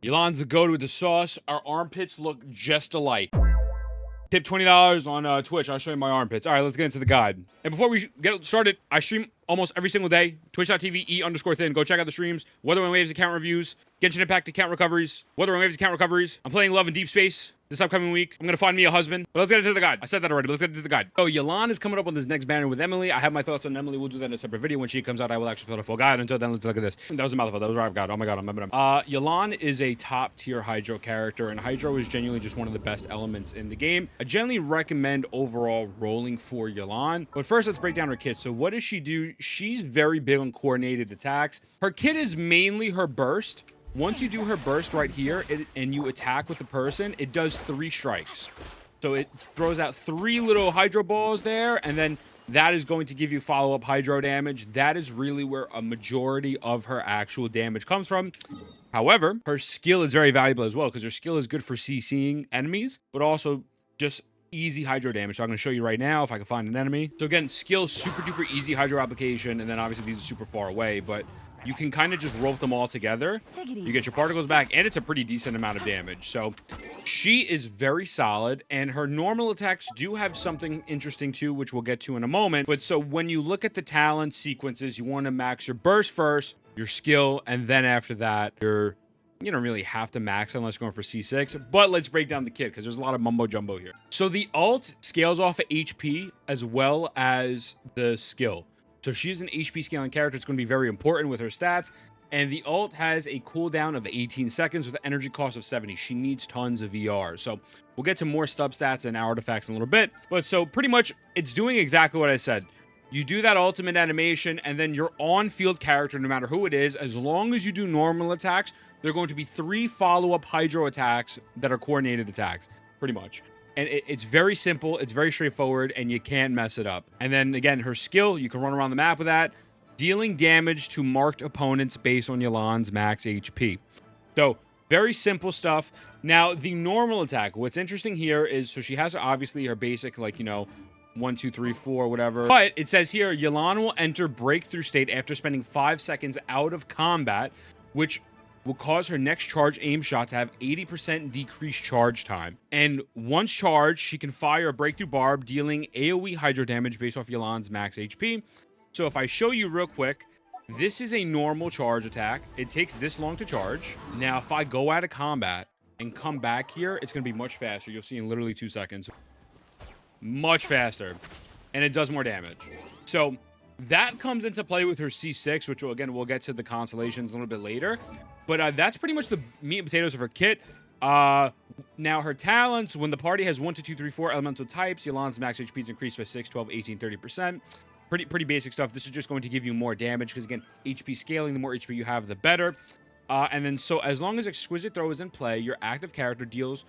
Yelan's the go-to with the sauce. Our armpits look just alike. Tip $20 on Twitch. I'll show you my armpits. All right, let's get into the guide. And before we get started, I stream almost every single day. Twitch.tv, E_thin. Go check out the streams. Weather and Waves account reviews. Genshin Impact account recoveries. Weather and Waves account recoveries. I'm playing Love in Deep Space this upcoming week. I'm going to find me a husband. But let's get into the guide. I said that already, but let's get into the guide. So Yelan is coming up on this next banner with Emily. I have my thoughts on Emily. We'll do that in a separate video. When she comes out, I will actually put a full guide. Until then, let's look at this. That was a mouthful. That was right. Oh my god. Yelan is a top tier Hydro character, and Hydro is genuinely just one of the best elements in the game. I generally recommend overall rolling for Yelan. But first, let's break down her kit. So what does she do? She's very big on coordinated attacks. Her kit is mainly her burst. Once you do her burst right here and you attack with the person, it does 3 strikes. So it throws out 3 little Hydro balls there, and then that is going to give you follow-up Hydro damage. That is really where a majority of her actual damage comes from. However, her skill is very valuable as well, because her skill is good for CCing enemies, but also just easy Hydro damage. So I'm going to show you right now if I can find an enemy. So again, skill, super duper easy Hydro application, and then obviously these are super far away, but you can kind of just rope them all together. You get your particles back, and it's a pretty decent amount of damage. So she is very solid, and her normal attacks do have something interesting too, which we'll get to in a moment. But so when you look at the talent sequences, you want to max your burst first, your skill, and then after that, you don't really have to max unless you're going for C6. But let's break down the kit, because there's a lot of mumbo jumbo here. So the ult scales off of HP as well as the skill. So she's an HP scaling character. It's going to be very important with her stats. And the ult has a cooldown of 18 seconds with an energy cost of 70. She needs tons of ER. So we'll get to more stub stats and artifacts in a little bit. But so pretty much it's doing exactly what I said. You do that ultimate animation, and then your on-field character, no matter who it is, as long as you do normal attacks, there are going to be 3 follow-up Hydro attacks that are coordinated attacks, pretty much. And it's very simple, it's very straightforward, and you can't mess it up. And then, again, her skill, you can run around the map with that, dealing damage to marked opponents based on Yelan's max HP. So, very simple stuff. Now, the normal attack, what's interesting here is, so she has obviously her basic, 1, 2, 3, 4, whatever. But it says here, Yelan will enter breakthrough state after spending 5 seconds out of combat, which will cause her next charge aim shot to have 80% decreased charge time. And once charged, she can fire a breakthrough barb, dealing AoE Hydro damage based off Yelan's max HP. So if I show you real quick, this is a normal charge attack. It takes this long to charge. Now, if I go out of combat and come back here, it's going to be much faster. You'll see in literally 2 seconds. Much faster. And it does more damage. So that comes into play with her C6, which we'll get to the Constellations a little bit later. But that's pretty much the meat and potatoes of her kit. Now her talents, when the party has 1, 2, 3, 4 elemental types, Yelan's max HP is increased by 6, 12, 18, 30%. Pretty basic stuff. This is just going to give you more damage, because again, HP scaling, the more HP you have, the better. And then so as long as Exquisite Throw is in play, your active character deals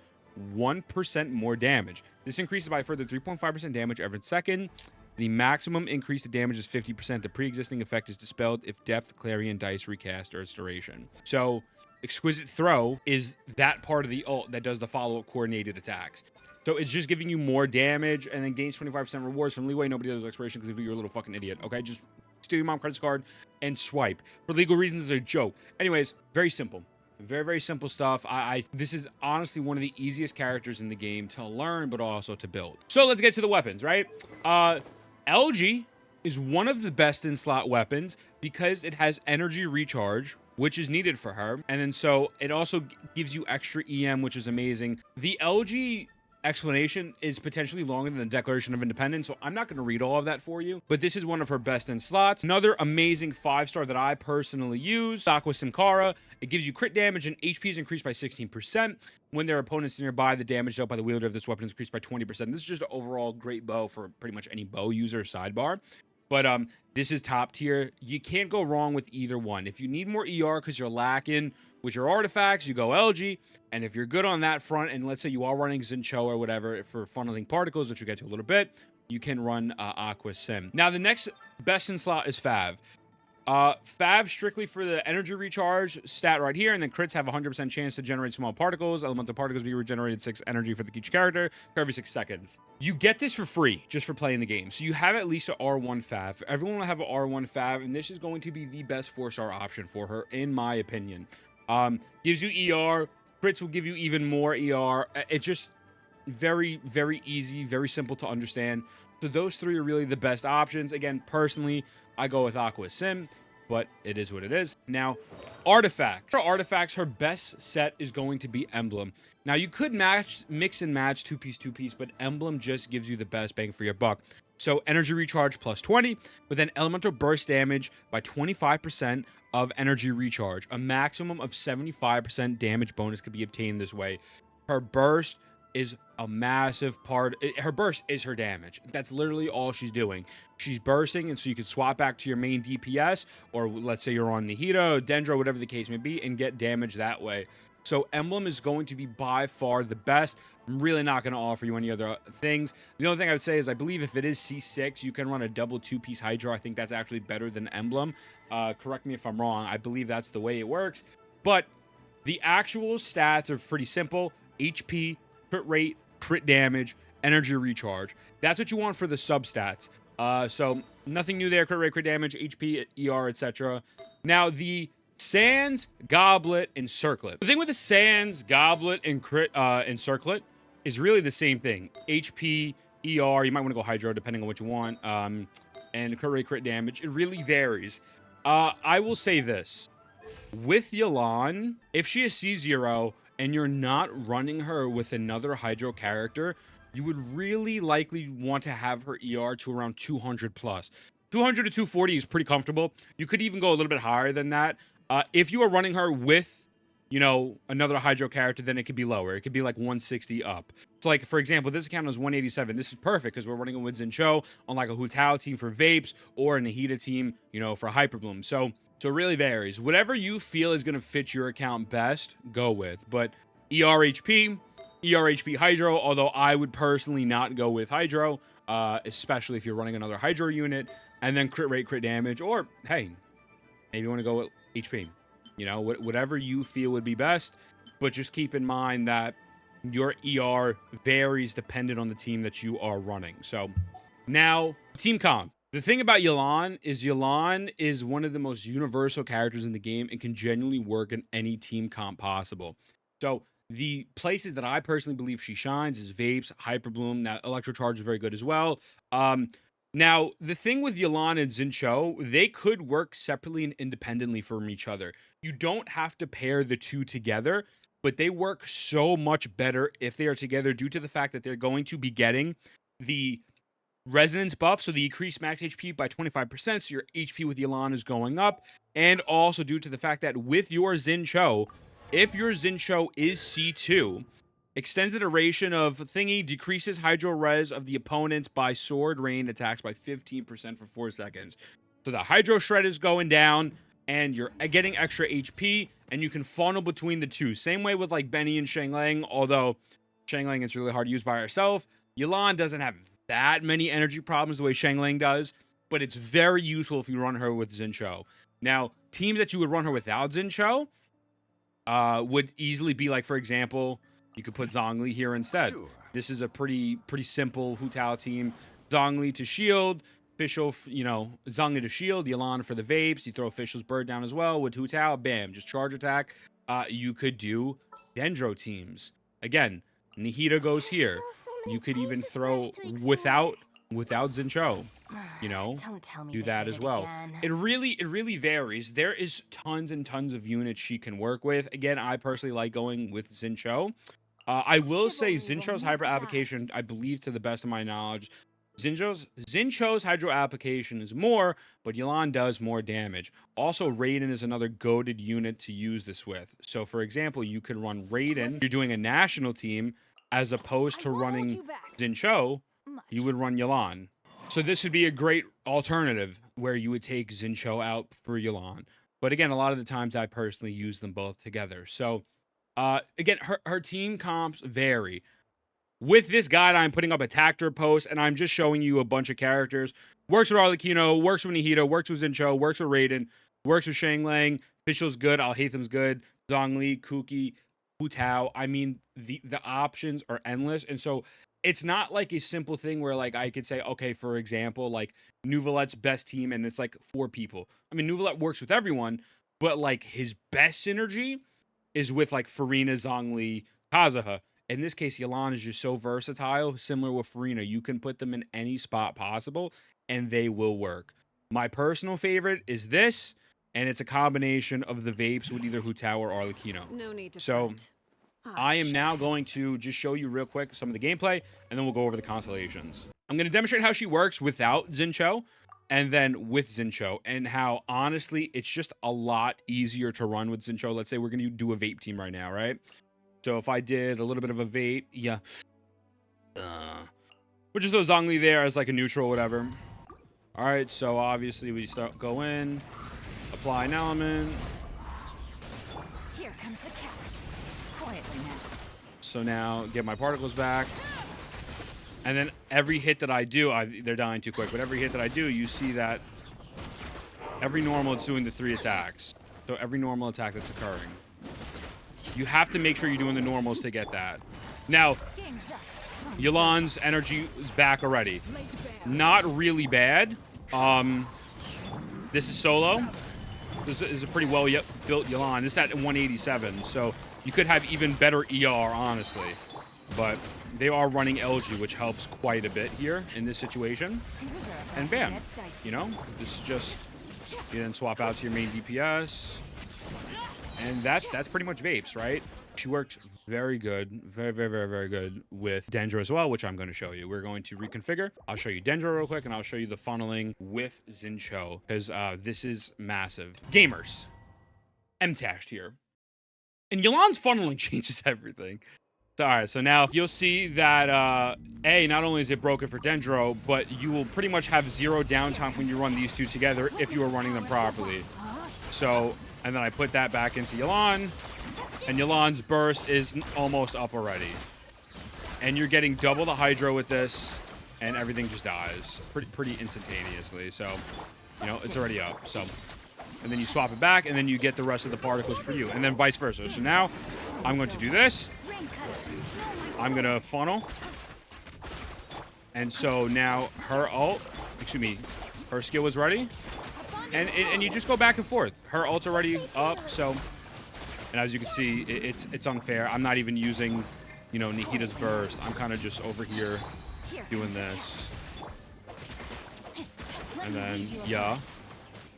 1% more damage. This increases by a further 3.5% damage every second. The maximum increase to damage is 50%. The pre-existing effect is dispelled if Depth, Clarion, Dice, Recast, or its duration. So, Exquisite Throw is that part of the ult that does the follow-up coordinated attacks. So, it's just giving you more damage, and then gains 25% rewards from leeway. Nobody does expiration because you're a little fucking idiot, okay? Just steal your mom's credit card and swipe. For legal reasons, it's a joke. Anyways, very simple. Very, very simple stuff. This is honestly one of the easiest characters in the game to learn, but also to build. So, let's get to the weapons, right? LG is one of the best in slot weapons because it has energy recharge, which is needed for her. And then so it also gives you extra EM, which is amazing. The LG explanation is potentially longer than the Declaration of Independence, so I'm not going to read all of that for you, but this is one of her best in slots. Another amazing 5-star that I personally use, Aqua Sin Cara. It gives you crit damage, and HP is increased by 16%. When there are opponents nearby, the damage dealt by the wielder of this weapon is increased by 20%. This is just an overall great bow for pretty much any bow user sidebar. But this is top tier. You can't go wrong with either one. If you need more ER because you're lacking with your artifacts, you go LG. And if you're good on that front, and let's say you are running Zincho or whatever for funneling particles, which we'll get to a little bit, you can run Aqua Sim. Now, the next best in slot is Fav. Fav strictly for the energy recharge stat right here, and then crits have 100% chance to generate small particles. Elemental particles be regenerated 6 energy for each character for every 6 seconds. You get this for free just for playing the game. So you have at least an R1 Fav. Everyone will have an R1 Fav, and this is going to be the best 4-star option for her, in my opinion. Gives you ER. Crits will give you even more ER. It's just very, very easy, very simple to understand. So those three are really the best options. Again, personally, I go with Aqua Sim, but it is what it is. Now, artifact. For artifacts, her best set is going to be Emblem. Now, you could mix and match two-piece, but Emblem just gives you the best bang for your buck. So, energy recharge plus 20, but then elemental burst damage by 25% of energy recharge. A maximum of 75% damage bonus could be obtained this way. Her burst is a massive part. Her burst is her damage. That's literally all she's doing. She's bursting, and so you can swap back to your main DPS, or let's say you're on Nihita, Dendro, whatever the case may be, and get damage that way. So Emblem is going to be by far the best. I'm really not going to offer you any other things. The only thing I would say is I believe if it is C6, you can run a double two-piece Hydra. I think that's actually better than Emblem. Correct me if I'm wrong. I believe that's the way it works. But the actual stats are pretty simple. HP, crit rate, crit damage, energy recharge. That's what you want for the substats. So nothing new there. Crit rate, crit damage, HP, ER, etc. Now the Sands, Goblet, and Circlet. The thing with the Sands, Goblet, and crit and Circlet is really the same thing. HP, ER. You might want to go Hydro depending on what you want. And crit rate, crit damage. It really varies. I will say this. With Yelan, if she is C0 and you're not running her with another Hydro character, you would really likely want to have her ER to around 200 plus. 200 to 240 is pretty comfortable. You could even go a little bit higher than that. If you are running her with, you know, another Hydro character, then it could be lower. It could be like 160 up. So, like, for example, this account is 187. This is perfect because we're running it with Zincho on like a Hu Tao team for Vapes or a Nihita team, you know, for Hyperbloom. So it really varies. Whatever you feel is going to fit your account best, go with. But ERHP Hydro, although I would personally not go with Hydro, especially if you're running another Hydro unit, and then crit rate, crit damage, or hey, maybe you want to go with HP. You know, whatever you feel would be best, but just keep in mind that your ER varies dependent on the team that you are running. So now, team comp. The thing about Yelan is one of the most universal characters in the game and can genuinely work in any team comp possible. So the places that I personally believe she shines is Vapes, Hyperbloom. Now, Electrocharge is very good as well. Now, the thing with Yelan and Zincho, they could work separately and independently from each other. You don't have to pair the two together, but they work so much better if they are together due to the fact that they're going to be getting the resonance buff, so the increased max HP by 25%, so your HP with Yelan is going up, and also due to the fact that with your Zincho, if your Zincho is C2, extends the duration of thingy, decreases Hydro res of the opponents by sword rain attacks by 15% for 4 seconds. So the Hydro shred is going down, and you're getting extra HP, and you can funnel between the two. Same way with like Benny and Shanglang, although Shanglang is really hard to use by herself. Yelan doesn't have that many energy problems the way Shanglang does, but it's very useful if you run her with Zincho. Now, teams that you would run her without Zincho would easily be like, for example, you could put Zhongli here instead. Sure. This is a pretty simple Hu Tao team. Zhongli to shield, Fischl, you know, Zhongli to shield, Yelan for the Vapes. You throw Fischl's bird down as well with Hu Tao, bam, just charge attack. You could do Dendro teams. Again, Nihita goes here. You could even throw without Zincho, you know, do that as well. It really varies. There is tons and tons of units she can work with. Again, I personally like going with Zincho. I will say Zincho's Hydro application, I believe to the best of my knowledge, Zincho's Hydro application is more, but Yelan does more damage. Also, Raiden is another goated unit to use this with. So, for example, you could run Raiden. You're doing a national team. As opposed to running Zincho, you would run Yelan. So this would be a great alternative where you would take Zincho out for Yelan. But again, a lot of the times I personally use them both together. So again, her team comps vary. With this guide, I'm putting up a Tactor post, and I'm just showing you a bunch of characters. Works with Arlecchino, works with Nihita, works with Zincho, works with Raiden, works with Shanglang. Fischl's good, Alhaitham's good, Zhongli, Kuki, Hu Tao. I mean, the options are endless, and so it's not like a simple thing where like I could say, okay, for example, like Nouvelette's best team, and it's like 4 people. I mean, Nouvelette works with everyone, but like his best synergy is with like Farina, Zhongli, Kazuha. In this case, Yelan is just so versatile, similar with Farina. You can put them in any spot possible, and they will work. My personal favorite is this, and it's a combination of the vapes with either Hu Tao or Arlecchino. No need to So fret. I am now going to just show you real quick some of the gameplay, and then we'll go over the constellations. I'm going to demonstrate how she works without Xingqiu, and then with Xingqiu, and how, honestly, it's just a lot easier to run with Xingqiu. Let's say we're going to do a vape team right now, right? So if I did a little bit of a vape, yeah. We'll just throw Zhongli there as like a neutral, whatever. All right, so obviously we go in, apply an element. Here comes the catch. Quietly now. So now get my particles back. And then every hit that I do, they're dying too quick, but every hit that I do, you see that every normal it's doing the 3 attacks. So every normal attack that's occurring. You have to make sure you're doing the normals to get that. Now, Yelan's energy is back already. Not really bad. This is solo. This is a pretty well built Yelan. This is at 187, so you could have even better ER, honestly. But they are running LG, which helps quite a bit here in this situation. And bam, you know, this is just, you then swap out to your main DPS. And that's pretty much vapes, right? She works very good, very good with Dendro as well, which I'm going to show you. We're going to reconfigure. I'll show you Dendro real quick, and I'll show you the funneling with Xingqiu, because this is massive. Gamers, M-tashed here. And Yelan's funneling changes everything. All right, so now you'll see that, not only is it broken for Dendro, but you will pretty much have 0 downtime when you run these two together if you are running them properly. So, and then I put that back into Yelan, and Yelan's burst is almost up already. And you're getting double the Hydro with this, and everything just dies pretty instantaneously. So, you know, it's already up. So, and then you swap it back, and then you get the rest of the particles for you, and then vice versa. So now, I'm going to do this. I'm going to funnel. And so now her ult, her skill is ready. And you just go back and forth. Her ult's already up, so... And as you can see, it's unfair. I'm not even using, you know, Nihita's burst. I'm kind of just over here doing this. And then, yeah.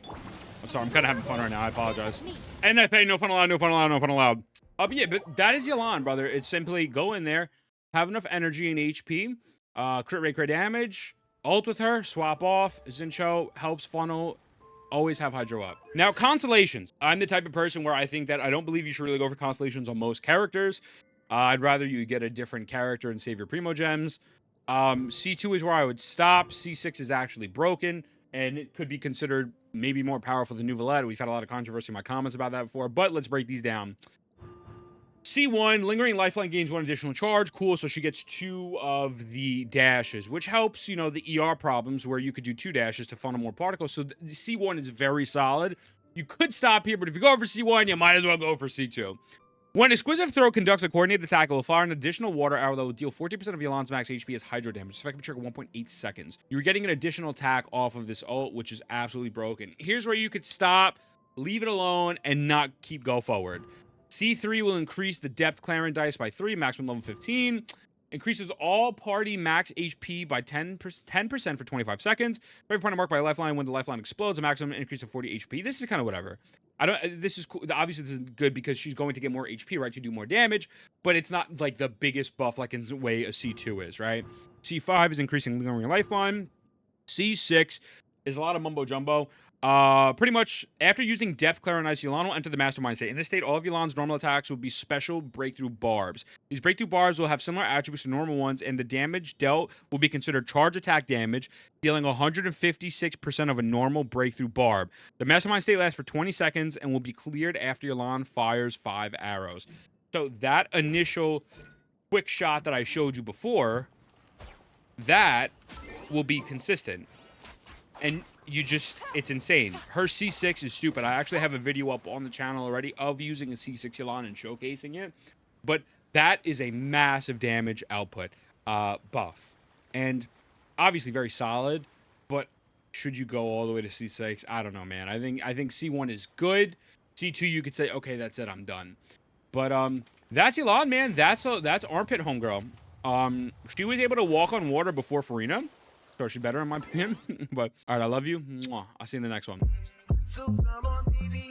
I'm sorry, I'm kind of having fun right now. I apologize. NFA, no fun allowed, no fun allowed, no fun allowed. But yeah, but that is Yelan, brother. It's simply go in there, have enough energy and HP, crit rate, crit damage, ult with her, swap off. Xingqiu helps funnel. Always have Hydro up. Now, Constellations. I'm the type of person where I think that I don't believe you should really go for Constellations on most characters. I'd rather you get a different character and save your Primo Gems. C2 is where I would stop. C6 is actually broken, and it could be considered maybe more powerful than Nouvellette. We've had a lot of controversy in my comments about that before, but let's break these down. C1, Lingering Lifeline gains 1 additional charge. Cool, so she gets 2 of the dashes, which helps, you know, the ER problems where you could do 2 dashes to funnel more particles. So the C1 is very solid. You could stop here, but if you go for C1, you might as well go for C2. When Exquisitive Throw conducts a coordinated attack, it will fire an additional water arrow that will deal 40% of Yelan's max HP as Hydro damage. This effect will trigger 1.8 seconds. You're getting an additional attack off of this ult, which is absolutely broken. Here's where you could stop, leave it alone, and not go forward. C3 will increase the depth clearing dice by 3, maximum level 15. Increases all party max HP by 10% for 25 seconds. For every point marked by a lifeline, when the lifeline explodes, a maximum increase of 40 HP. This is kind of whatever. This is cool. Obviously, this is good because she's going to get more HP, right, to do more damage. But it's not like the biggest buff like in the way a C2 is, right? C5 is increasing lingering lifeline. C6 is a lot of mumbo jumbo. Pretty much after using Depth Clear on Ice, Yelan will enter the Mastermind state. In this state, all of Yelan's normal attacks will be special breakthrough barbs. These breakthrough barbs will have similar attributes to normal ones, and the damage dealt will be considered charge attack damage, dealing 156% of a normal breakthrough barb. The Mastermind state lasts for 20 seconds and will be cleared after Yelan fires 5 arrows. So that initial quick shot that I showed you before, that will be consistent. And it's insane. Her C6 is stupid. I actually have a video up on the channel already of using a C6 Yelan and showcasing it. But that is a massive damage output buff. And obviously very solid. But should you go all the way to C6? I don't know, man. I think C1 is good. C2, you could say, okay, that's it, I'm done. But that's Yelan, man. That's armpit homegirl. She was able to walk on water before Farina, so she's better in my opinion. But all right, I love you. Mwah. I'll see you in the next one. So come on, baby.